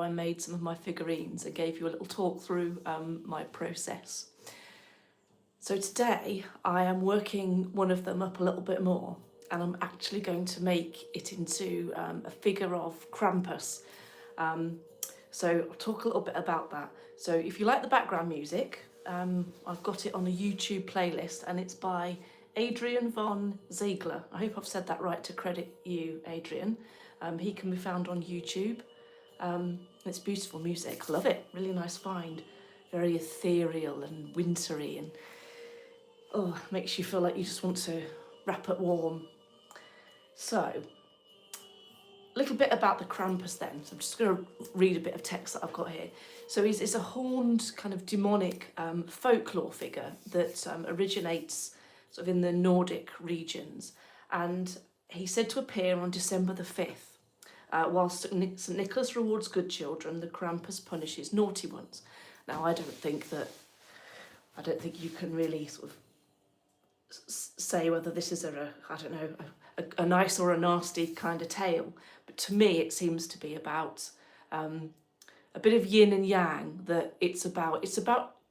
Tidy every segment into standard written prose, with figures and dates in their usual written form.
I made some of my figurines and gave you a little talk through my process. So today I am working one of them up a little bit more, and I'm actually going to make it into a figure of Krampus. So I'll talk a little bit about that. So if you like the background music, I've got it on a YouTube playlist, and it's by Adrian von Ziegler. I hope I've said that right to credit you, Adrian. He can be found on YouTube. It's beautiful music, love it, really nice find. Very ethereal and wintry, and makes you feel like you just want to wrap it warm. So, a little bit about the Krampus then. So I'm just going to read a bit of text that I've got here. So it's a horned kind of demonic folklore figure that originates sort of in the Nordic regions, and he's said to appear on December the 5th. Whilst St Nicholas rewards good children, the Krampus punishes naughty ones. Now, I don't think you can really sort of say whether this is a nice or a nasty kind of tale, but to me it seems to be about a bit of yin and yang. That it's about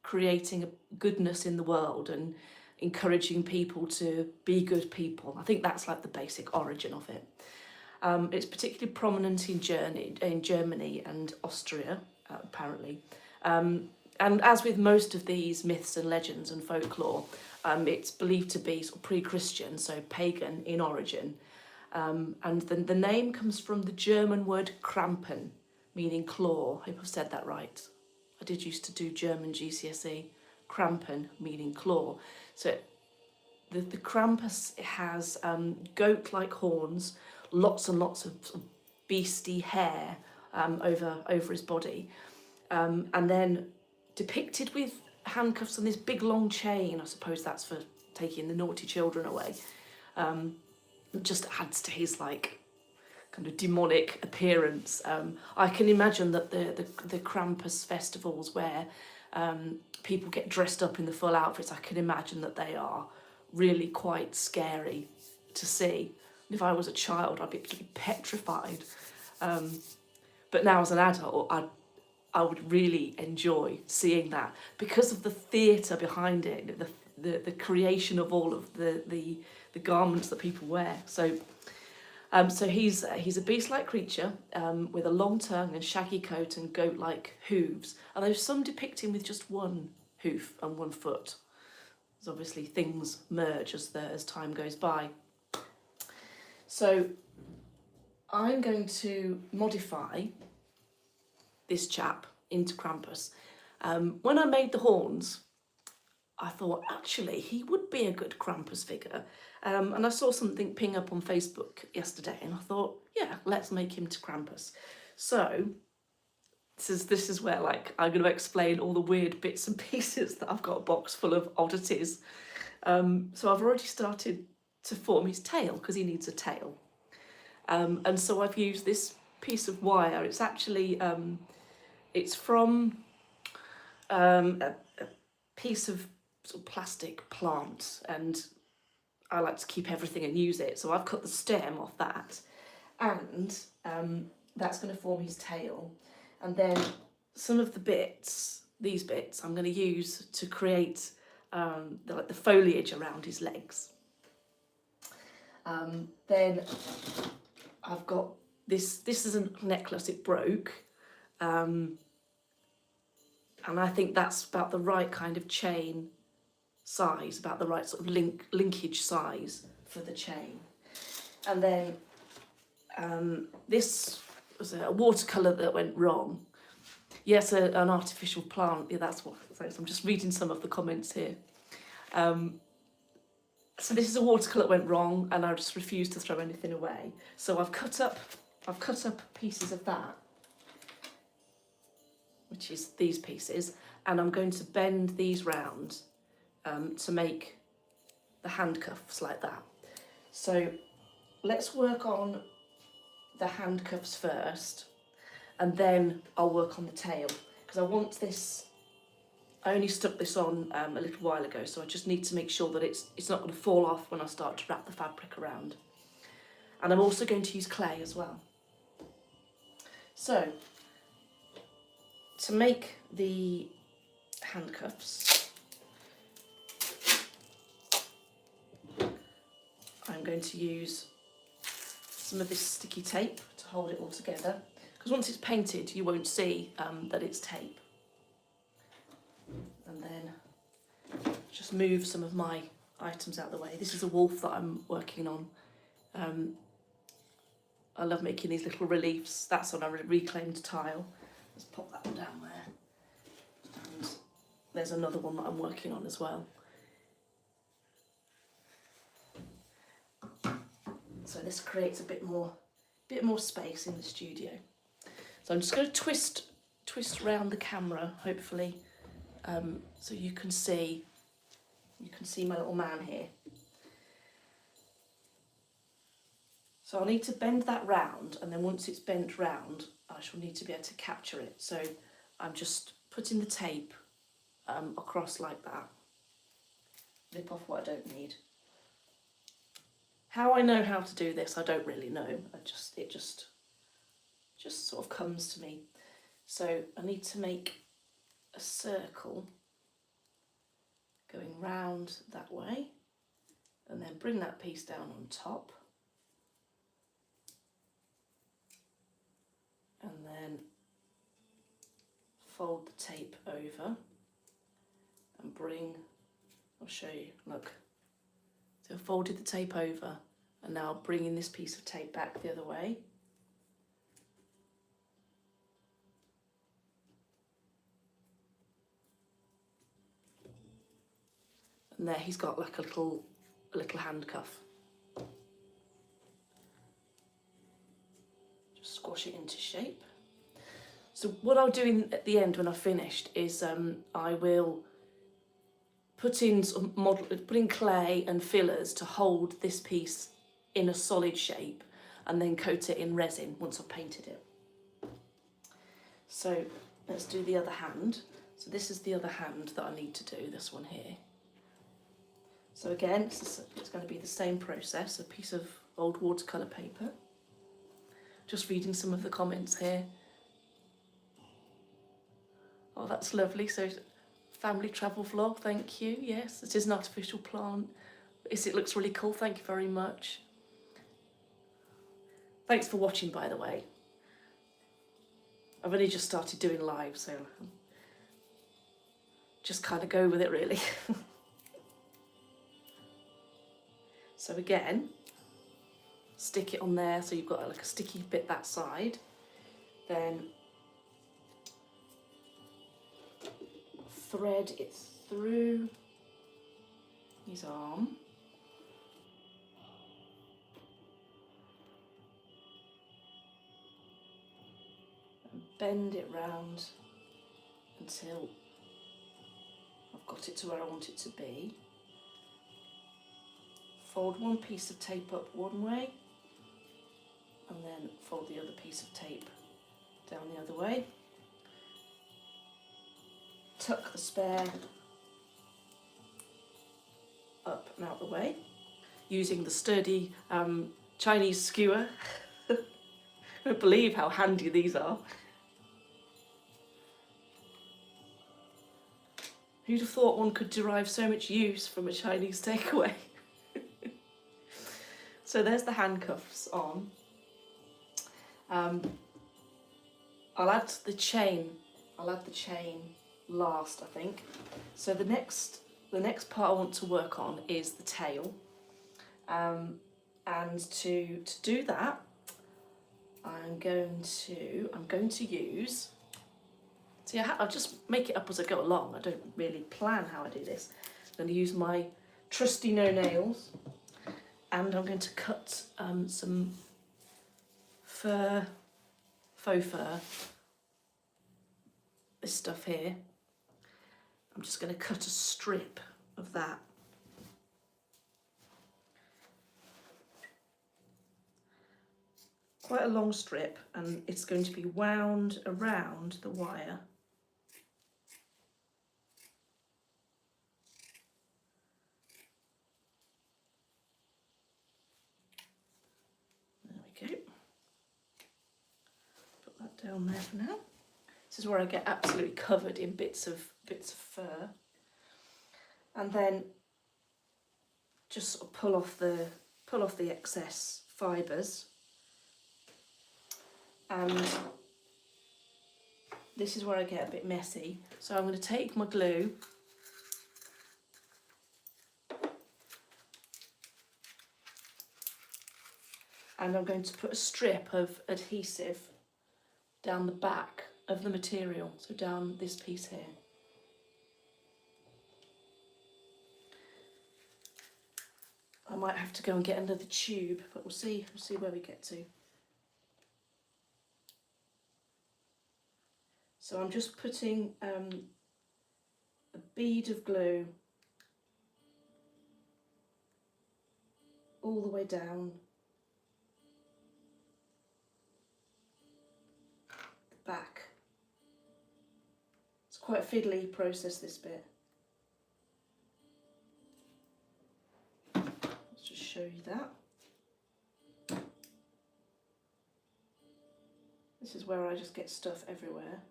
creating a goodness in the world and encouraging people to be good people. I think that's like the basic origin of it. It's particularly prominent in Germany and Austria, apparently. And as with most of these myths and legends and folklore, it's believed to be sort of pre-Christian, so pagan in origin. And the name comes from the German word Krampen, meaning claw. I hope I've said that right. I did used to do German GCSE. Krampen, meaning claw. So the Krampus has goat-like horns, lots and lots of beastie hair over his body, and then depicted with handcuffs and this big long chain. I suppose that's for taking the naughty children away. Just adds to his like kind of demonic appearance. I can imagine that the Krampus festivals where people get dressed up in the full outfits, I can imagine that they are really quite scary to see. If I was a child, I'd be petrified. But now as an adult, I would really enjoy seeing that because of the theatre behind it, the creation of all of the garments that people wear. So he's a beast-like creature with a long tongue and shaggy coat and goat-like hooves. And there's some depicting with just one hoof and one foot. As obviously things merge as time goes by. So I'm going to modify this chap into Krampus. When I made the horns, I thought actually he would be a good Krampus figure. And I saw something ping up on Facebook yesterday, and I thought, yeah, let's make him to Krampus. So this is where like I'm going to explain all the weird bits and pieces that I've got a box full of oddities. So I've already started to form his tail because he needs a tail. And so I've used this piece of wire. It's actually it's from a piece of sort of plastic plant, and I like to keep everything and use it. So I've cut the stem off that, and that's going to form his tail. And then some of the bits, these bits, I'm going to use to create the foliage around his legs. Then I've got this is a necklace, it broke, and I think that's about the right kind of chain size, about the right sort of linkage size for the chain. And then this was a watercolour that went wrong. Yes, an artificial plant, yeah, that's what, so I'm just reading some of the comments here. So this is a watercolour that went wrong, and I just refused to throw anything away. So I've cut up pieces of that, which is these pieces, and I'm going to bend these round to make the handcuffs like that. So let's work on the handcuffs first, and then I'll work on the tail, because I want this. I only stuck this on a little while ago, so I just need to make sure that it's not going to fall off when I start to wrap the fabric around. And I'm also going to use clay as well. So to make the handcuffs, I'm going to use some of this sticky tape to hold it all together, because once it's painted you won't see that it's tape. And then just move some of my items out of the way. This is a wolf that I'm working on. I love making these little reliefs. That's on a reclaimed tile. Let's pop that one down there. And there's another one that I'm working on as well. So this creates a bit more space in the studio. So I'm just going to twist around the camera, hopefully, so you can see my little man here. So I'll need to bend that round, and then once it's bent round, I shall need to be able to capture it. So I'm just putting the tape across like that. Nip off what I don't need. How I know how to do this, I don't really know. It just sort of comes to me. So I need to make a circle going round that way, and then bring that piece down on top. And then fold the tape over and bring, I'll show you, look. So I've folded the tape over and now bringing this piece of tape back the other way. And there he's got like a little handcuff. Squash it into shape. So what I'll do at the end when I've finished is I will put in clay and fillers to hold this piece in a solid shape, and then coat it in resin once I've painted it. So let's do the other hand. So this is the other hand that I need to do, this one here. So again, it's going to be the same process, a piece of old watercolour paper. Just reading some of the comments here. Oh, that's lovely. So, family travel vlog, thank you. Yes, it is an artificial plant. It looks really cool, thank you very much. Thanks for watching, by the way. I've only just started doing live, so just kind of go with it, really. So again, stick it on there so you've got like a sticky bit that side. Then thread it through his arm. And bend it round until I've got it to where I want it to be. Fold one piece of tape up one way, and then fold the other piece of tape down the other way. Tuck the spare up and out the way, using the sturdy Chinese skewer. I don't believe how handy these are. Who'd have thought one could derive so much use from a Chinese takeaway? So there's the handcuffs on. I'll add the chain last, I think. So the next part I want to work on is the tail. And to do that, I'm going to use. See, I'll just make it up as I go along. I don't really plan how I do this. I'm going to use my trusty no nails. And I'm going to cut some faux fur, this stuff here. I'm just going to cut a strip of that. Quite a long strip, and it's going to be wound around the wire. There we go. Put that down there for now. This is where I get absolutely covered in bits of fur. And then just sort of pull off the excess fibres. And this is where I get a bit messy. So I'm going to take my glue and I'm going to put a strip of adhesive down the back of the material, so down this piece here. I might have to go and get another tube, but we'll see where we get to. So I'm just putting a bead of glue all the way down the back. It's quite a fiddly process, this bit. Let's just show you that. This is where I just get stuff everywhere.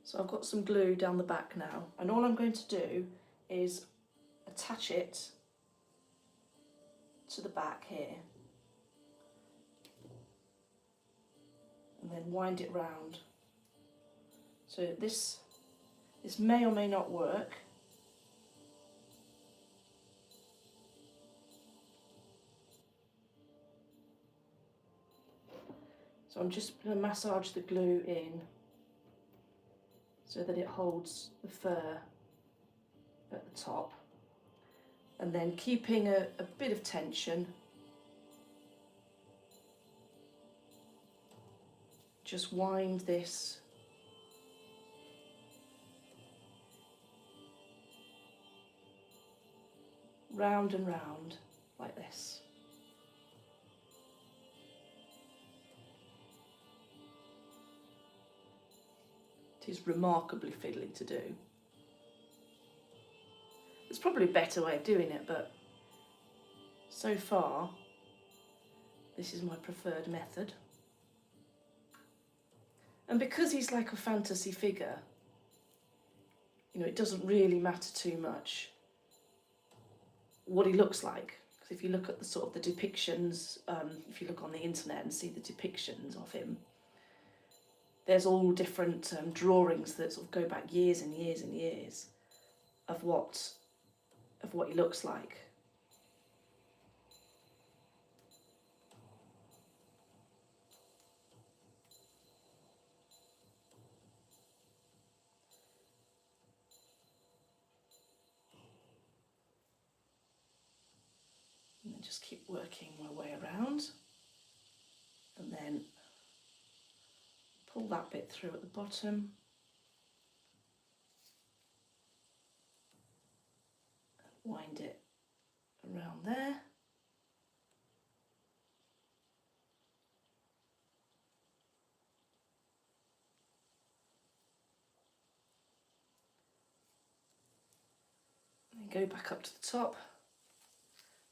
So I've got some glue down the back now, and all I'm going to do is attach it to the back here and then wind it round. So this may or may not work. So I'm just going to massage the glue in so that it holds the fur at the top, and then keeping a bit of tension, just wind this round and round like this. It is remarkably fiddly to do. There's probably a better way of doing it, but so far this is my preferred method. And because he's like a fantasy figure, you know, it doesn't really matter too much what he looks like. Because if you look at the sort of the depictions, if you look on the internet and see the depictions of him, there's all different drawings that sort of go back years and years and years of what he looks like. And then just keep working my way around, and then pull that bit through at the bottom. Wind it around there. And go back up to the top,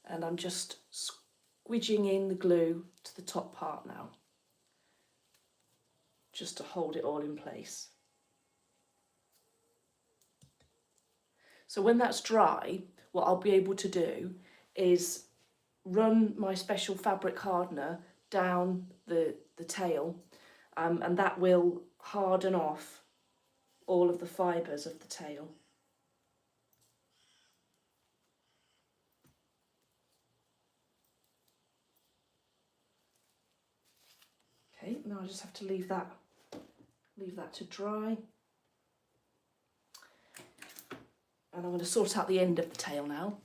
and I'm just squidging in the glue to the top part now, just to hold it all in place. So when that's dry, what I'll be able to do is run my special fabric hardener down the tail, and that will harden off all of the fibres of the tail. Okay, now I just have to leave that to dry. And I'm going to sort out the end of the tail now.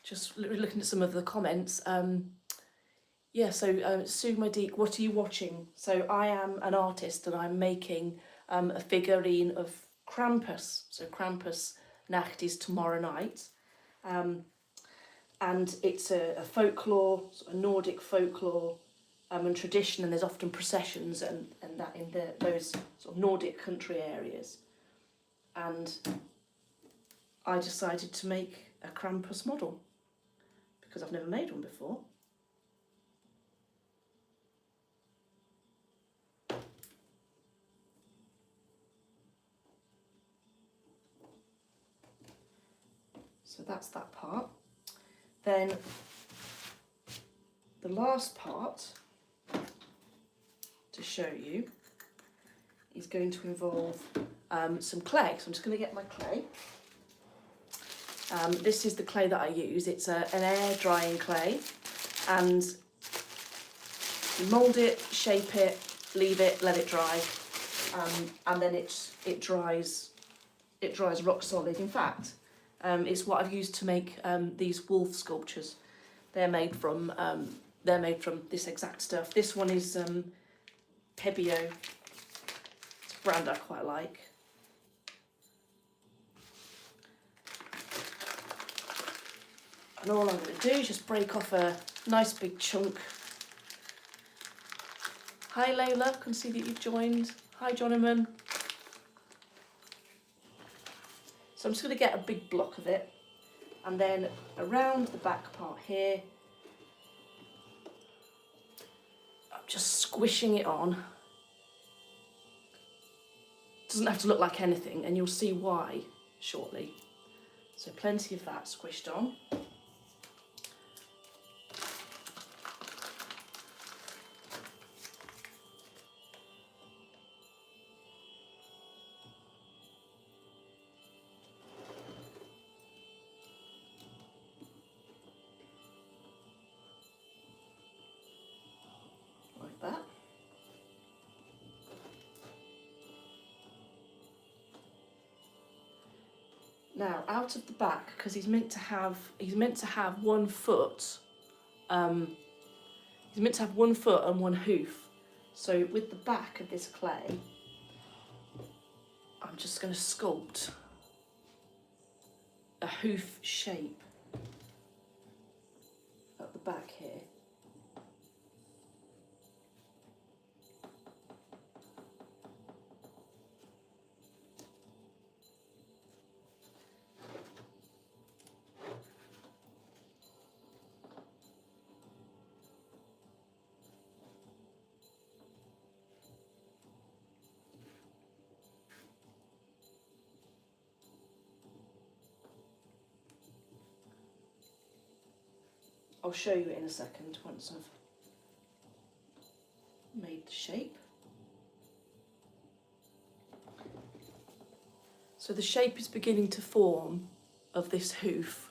Just looking at some of the comments. Yeah, so Sue Madique, what are you watching? So I am an artist and I'm making a figurine of Krampus. So Krampus Nacht is tomorrow night. And it's a folklore, sort of Nordic folklore and tradition, and there's often processions and and that in those sort of Nordic country areas. And I decided to make a Krampus model because I've never made one before. So that's that part. Then the last part to show you is going to involve some clay. So I'm just going to get my clay. This is the clay that I use. It's an air drying clay, and you mould it, shape it, leave it, let it dry, and then it dries. It dries rock solid. In fact, it's what I've used to make these wolf sculptures. They're made from this exact stuff. This one is Pebio. It's a brand I quite like. And all I'm going to do is just break off a nice big chunk. Hi Layla, can see that you've joined. Hi Jonaman. So I'm just going to get a big block of it, and then around the back part here, I'm just squishing it on. It doesn't have to look like anything, and you'll see why shortly. So plenty of that squished on. Like that. Now, out of the back, because he's meant to have 1 foot. He's meant to have 1 foot and 1 hoof. So with the back of this clay, I'm just going to sculpt a hoof shape at the back here. I'll show you it in a second once I've made the shape. So the shape is beginning to form of this hoof.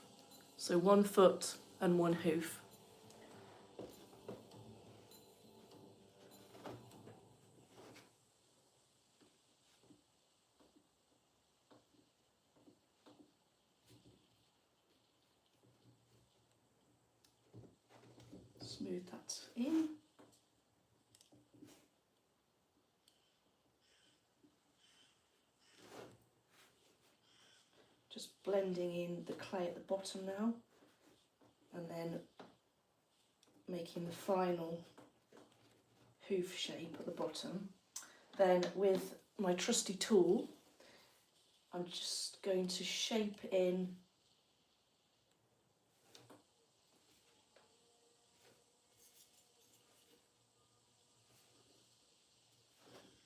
So 1 foot and 1 hoof. Smooth that in. Just blending in the clay at the bottom now, and then making the final hoof shape at the bottom. Then with my trusty tool, I'm just going to shape in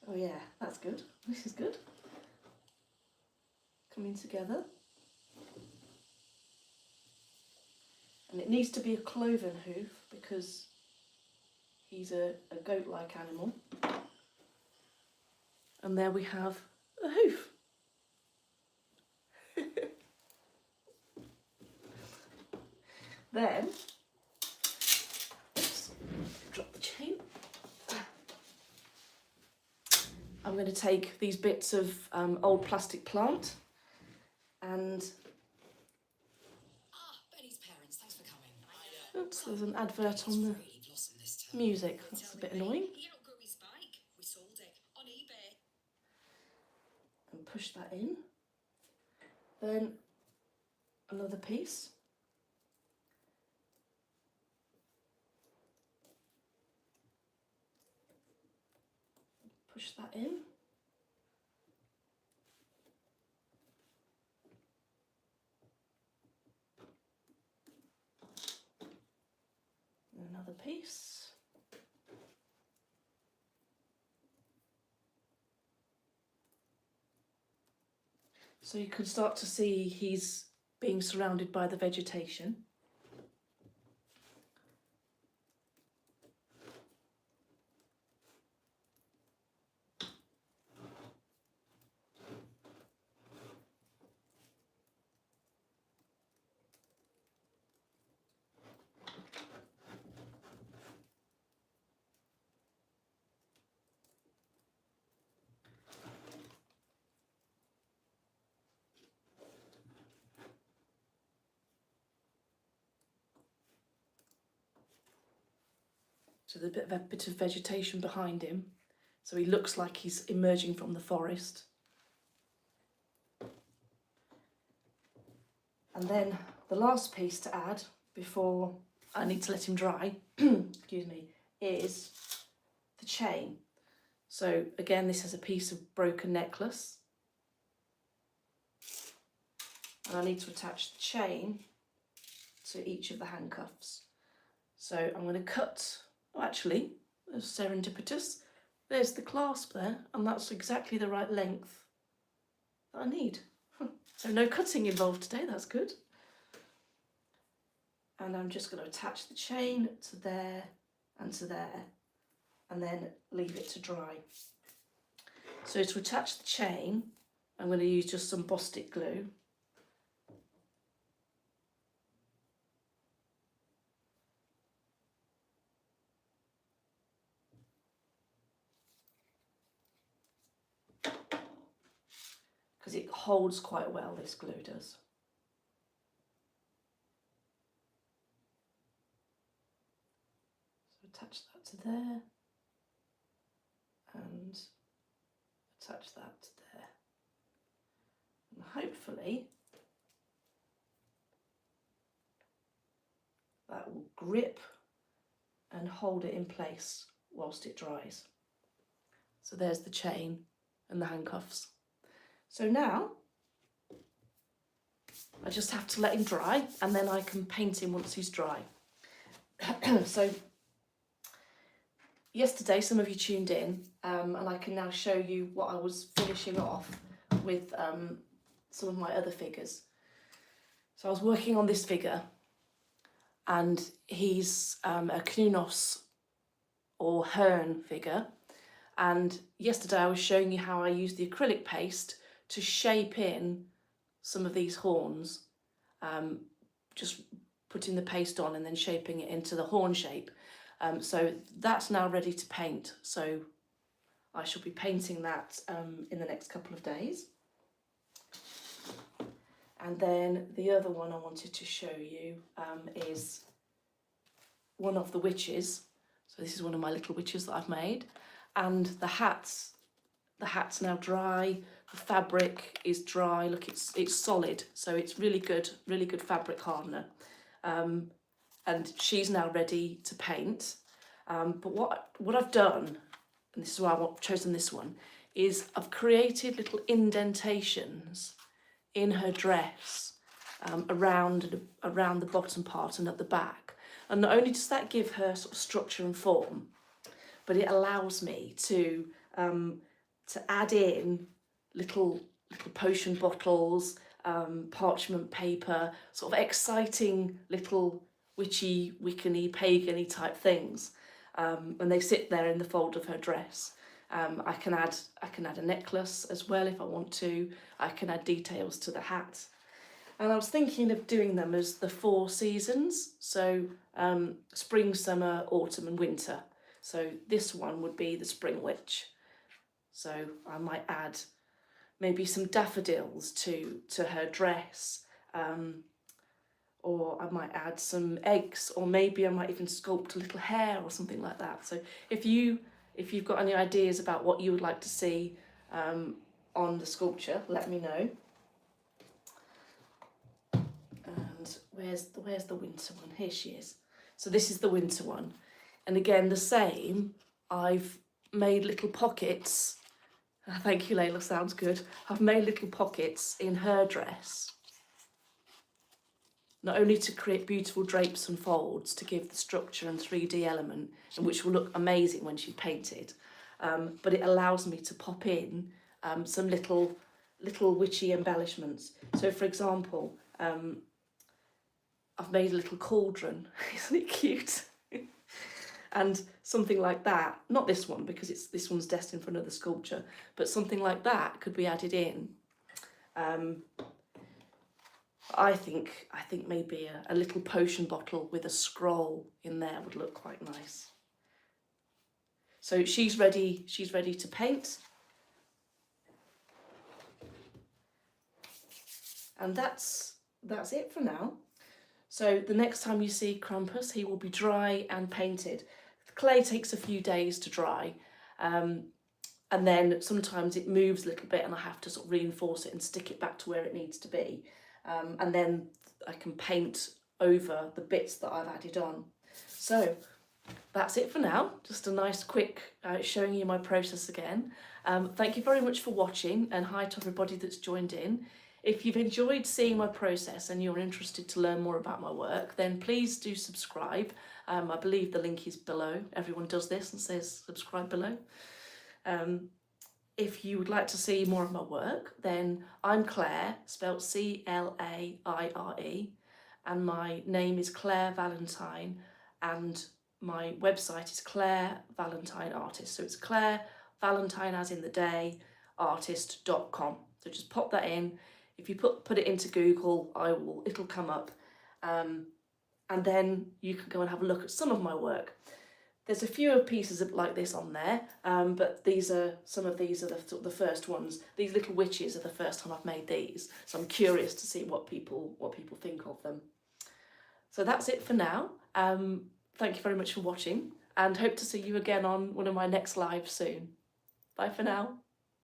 oh yeah, that's good. This is good. Coming together. And it needs to be a cloven hoof because he's a goat-like animal. And there we have a hoof. Then, oops, drop the chain. I'm going to take these bits of old plastic plant and... Benny's parents, thanks for coming. Oops, there's an advert on the music. That's a bit annoying. He outgrew his bike. We sold it on eBay. And push that in. Then another piece. push that in. Another piece. So you can start to see he's being surrounded by the vegetation. So there's a bit of vegetation behind him. So he looks like he's emerging from the forest. And then the last piece to add before I need to let him dry, excuse me, is the chain. So again, this is a piece of broken necklace. And I need to attach the chain to each of the handcuffs. So I'm going to cut, oh actually, there's serendipitous. There's the clasp there, and that's exactly the right length that I need. So no cutting involved today, that's good. And I'm just going to attach the chain to there and to there, and then leave it to dry. So to attach the chain, I'm going to use just some Bostik glue. Because it holds quite well, this glue does. So attach that to there, and attach that to there. And hopefully that will grip and hold it in place whilst it dries. So there's the chain and the handcuffs. So now I just have to let him dry, and then I can paint him once he's dry. So yesterday some of you tuned in, and I can now show you what I was finishing off with some of my other figures. So I was working on this figure, and he's a Knunos or Hern figure. And yesterday I was showing you how I used the acrylic paste to shape in some of these horns, just putting the paste on and then shaping it into the horn shape. So that's now ready to paint. So I shall be painting that in the next couple of days. And then the other one I wanted to show you is one of the witches. So this is one of my little witches that I've made. And the hat's now dry. The fabric is dry. Look, it's solid, so it's really good fabric hardener. And she's now ready to paint. But what I've done, and this is why I've chosen this one, is I've created little indentations in her dress around the bottom part and at the back. And not only does that give her sort of structure and form, but it allows me to add in little potion bottles, parchment paper, sort of exciting little witchy, wiccany, pagany type things. And they sit there in the fold of her dress. I can add a necklace as well if I want to. I can add details to the hat. And I was thinking of doing them as the 4 seasons, so spring, summer, autumn and winter. So this one would be the spring witch. So I might add maybe some daffodils to her dress, or I might add some eggs, or maybe I might even sculpt a little hair or something like that. So if you've got any ideas about what you would like to see on the sculpture, let me know. And where's the winter one? Here she is. So this is the winter one. And again, the same, I've made little pockets. Thank you, Layla, sounds good. I've made little pockets in her dress, not only to create beautiful drapes and folds to give the structure and 3D element, and which will look amazing when she's painted, but it allows me to pop in some little witchy embellishments. So, for example, I've made a little cauldron. Isn't it cute? And something like that, not this one because this one's destined for another sculpture, but something like that could be added in. I think maybe a little potion bottle with a scroll in there would look quite nice. So she's ready to paint. And that's it for now. So the next time you see Krampus, he will be dry and painted. The clay takes a few days to dry, and then sometimes it moves a little bit and I have to sort of reinforce it and stick it back to where it needs to be. And then I can paint over the bits that I've added on. So that's it for now. Just a nice quick showing you my process again. Thank you very much for watching, and hi to everybody that's joined in. If you've enjoyed seeing my process and you're interested to learn more about my work, then please do subscribe. I believe the link is below. Everyone does this and says subscribe below. If you would like to see more of my work, then I'm Claire, spelt C-L-A-I-R-E, and my name is Claire Valentine, and my website is Claire Valentine Artist. So it's Claire Valentine as in the day, artist.com. So just pop that in. If you put it into Google, it'll come up, and then you can go and have a look at some of my work. There's a few pieces like this on there, but some of these are the first ones. These little witches are the first time I've made these, so I'm curious to see what people think of them. So that's it for now. Thank you very much for watching, and hope to see you again on one of my next lives soon. Bye for now.